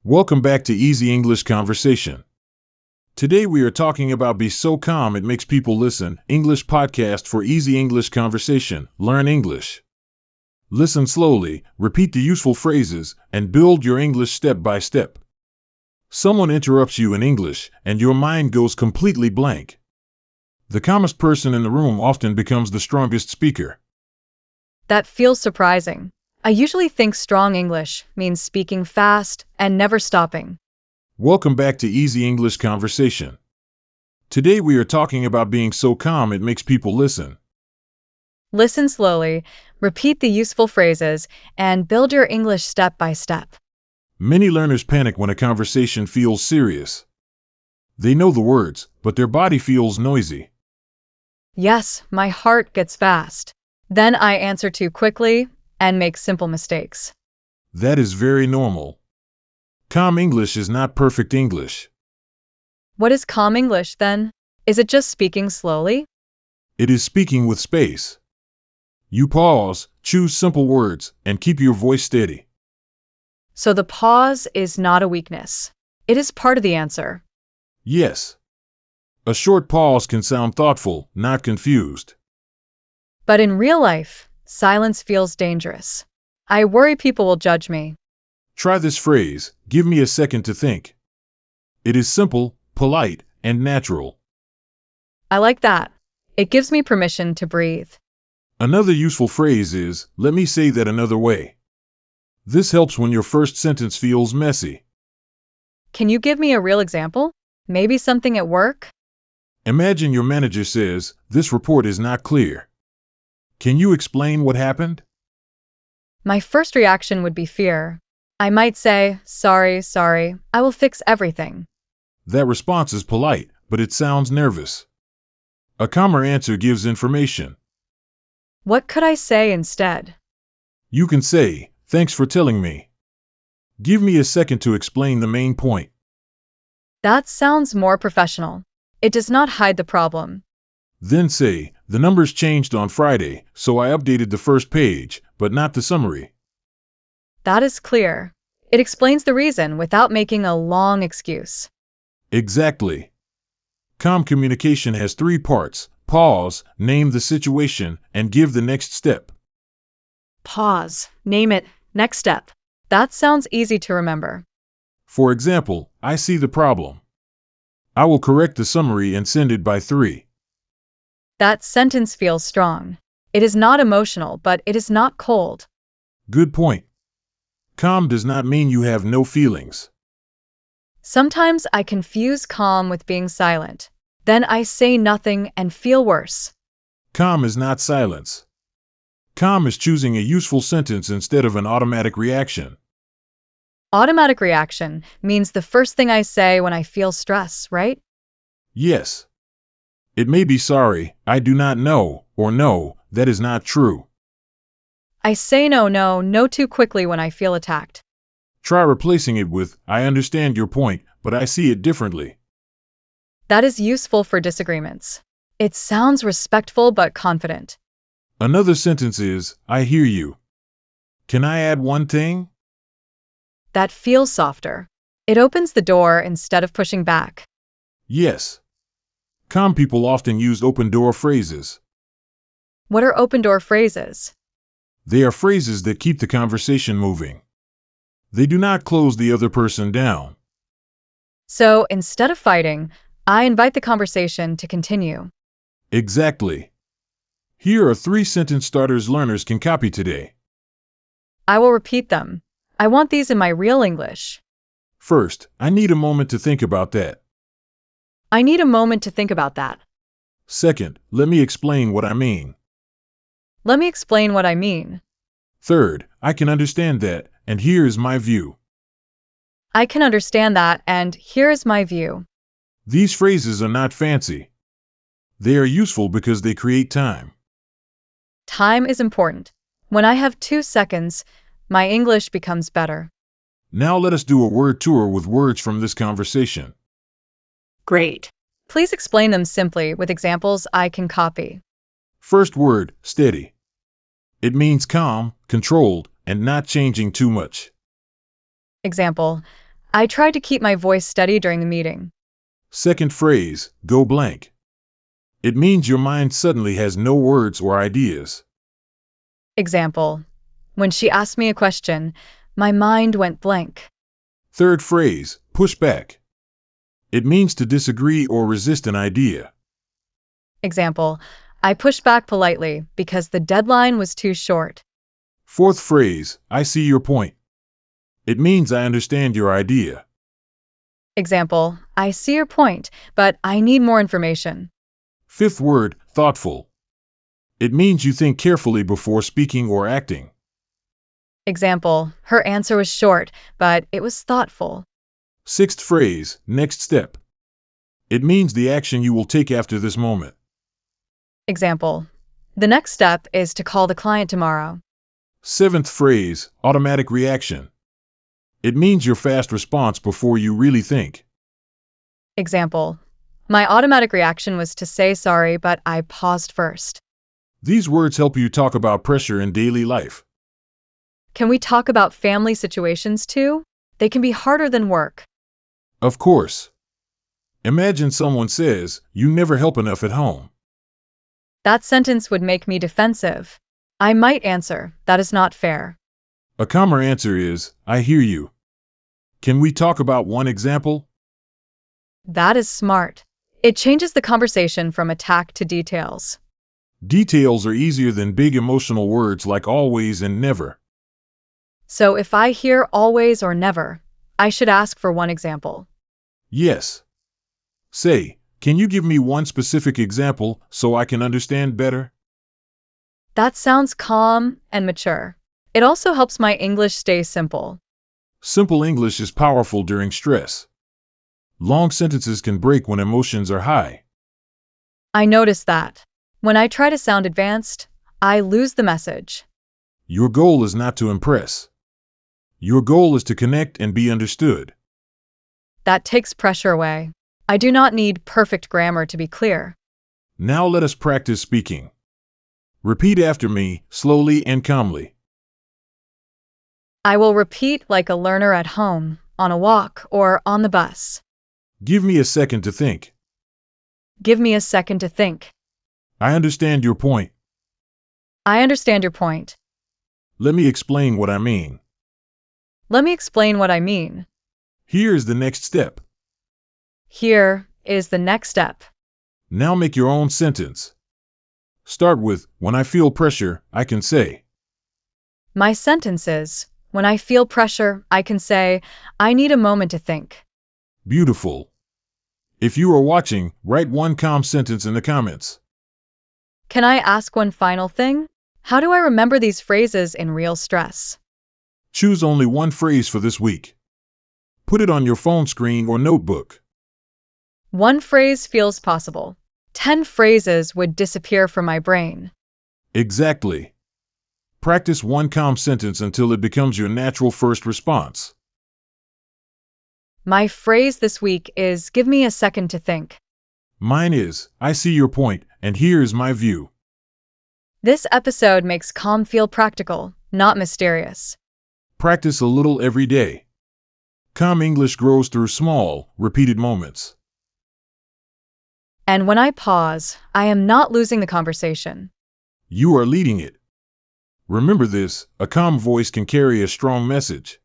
Welcome back to Easy English Conversation. Today we are talking about Be So Calm It Makes People Listen, English podcast for easy English conversation. Learn English. Listen slowly, repeat the useful phrases, and build your English step by step. Someone interrupts you in English, and your mind goes completely blank. The calmest person in the room often becomes the strongest speaker. That feels surprising. I usually think strong English means speaking fast and never stopping. Welcome back to Easy English Conversation. Today we are talking about being so calm it makes people listen. Listen slowly, repeat the useful phrases, and build your English step by step. Many learners panic when a conversation feels serious. They know the words, but their body feels noisy. Yes, my heart gets fast. Then I answer too quickly and make simple mistakes. That is very normal. Calm English is not perfect English. What is calm English then? Is it just speaking slowly? It is speaking with space. You pause, choose simple words, and keep your voice steady. So the pause is not a weakness. It is part of the answer. Yes. A short pause can sound thoughtful, not confused. But in real life, silence feels dangerous. I worry people will judge me. Try this phrase, give me a second to think. It is simple, polite, and natural. I like that. It gives me permission to breathe. Another useful phrase is, let me say that another way. This helps when your first sentence feels messy. Can you give me a real example? Maybe something at work? Imagine your manager says, this report is not clear. Can you explain what happened? My first reaction would be fear. I might say, sorry, I will fix everything. That response is polite, but it sounds nervous. A calmer answer gives information. What could I say instead? You can say, thanks for telling me. Give me a second to explain the main point. That sounds more professional. It does not hide the problem. Then say, the numbers changed on Friday, so I updated the first page, but not the summary. That is clear. It explains the reason without making a long excuse. Exactly. Calm communication has three parts: pause, name the situation, and give the next step. Pause. Name it. Next step. That sounds easy to remember. For example, I see the problem. I will correct the summary and send it by 3. That sentence feels strong. It is not emotional, but it is not cold. Good point. Calm does not mean you have no feelings. Sometimes I confuse calm with being silent. Then I say nothing and feel worse. Calm is not silence. Calm is choosing a useful sentence instead of an automatic reaction. Automatic reaction means the first thing I say when I feel stress, right? Yes. It may be sorry, I do not know, or no, that is not true. I say no too quickly when I feel attacked. Try replacing it with, I understand your point, but I see it differently. That is useful for disagreements. It sounds respectful but confident. Another sentence is, I hear you. Can I add one thing? That feels softer. It opens the door instead of pushing back. Yes. Calm people often use open-door phrases. What are open-door phrases? They are phrases that keep the conversation moving. They do not close the other person down. So instead of fighting, I invite the conversation to continue. Exactly. Here are 3 sentence starters learners can copy today. I will repeat them. I want these in my real English. First, I need a moment to think about that. I need a moment to think about that. Second, let me explain what I mean. Let me explain what I mean. Third, I can understand that, and here is my view. I can understand that, and here is my view. These phrases are not fancy. They are useful because they create time. Time is important. When I have 2 seconds, my English becomes better. Now let us do a word tour with words from this conversation. Great. Please explain them simply with examples I can copy. First word, steady. It means calm, controlled, and not changing too much. Example, I tried to keep my voice steady during the meeting. Second phrase, go blank. It means your mind suddenly has no words or ideas. Example: when she asked me a question, my mind went blank. Third phrase, push back. It means to disagree or resist an idea. Example: I pushed back politely because the deadline was too short. Fourth phrase, I see your point. It means I understand your idea. Example: I see your point, but I need more information. Fifth word, thoughtful. It means you think carefully before speaking or acting. Example: her answer was short, but it was thoughtful. Sixth phrase, next step. It means the action you will take after this moment. Example: the next step is to call the client tomorrow. Seventh phrase, automatic reaction. It means your fast response before you really think. Example: my automatic reaction was to say sorry, but I paused first. These words help you talk about pressure in daily life. Can we talk about family situations too? They can be harder than work. Of course. Imagine someone says, you never help enough at home. That sentence would make me defensive. I might answer, that is not fair. A calmer answer is, I hear you. Can we talk about one example? That is smart. It changes the conversation from attack to details. Details are easier than big emotional words like always and never. So if I hear always or never, I should ask for one example. Yes. Say, can you give me one specific example so I can understand better? That sounds calm and mature. It also helps my English stay simple. Simple English is powerful during stress. Long sentences can break when emotions are high. I notice that. When I try to sound advanced, I lose the message. Your goal is not to impress. Your goal is to connect and be understood. That takes pressure away. I do not need perfect grammar to be clear. Now let us practice speaking. Repeat after me, slowly and calmly. I will repeat like a learner at home, on a walk, or on the bus. Give me a second to think. Give me a second to think. I understand your point. I understand your point. Let me explain what I mean. Let me explain what I mean. Here is the next step. Here is the next step. Now make your own sentence. Start with, when I feel pressure, I can say. My sentence is, when I feel pressure, I can say, I need a moment to think. Beautiful. If you are watching, write one calm sentence in the comments. Can I ask one final thing? How do I remember these phrases in real stress? Choose only one phrase for this week. Put it on your phone screen or notebook. One phrase feels possible. 10 phrases would disappear from my brain. Exactly. Practice one calm sentence until it becomes your natural first response. My phrase this week is, give me a second to think. Mine is, I see your point, and here is my view. This episode makes calm feel practical, not mysterious. Practice a little every day. Calm English grows through small, repeated moments. And when I pause, I am not losing the conversation. You are leading it. Remember this, a calm voice can carry a strong message.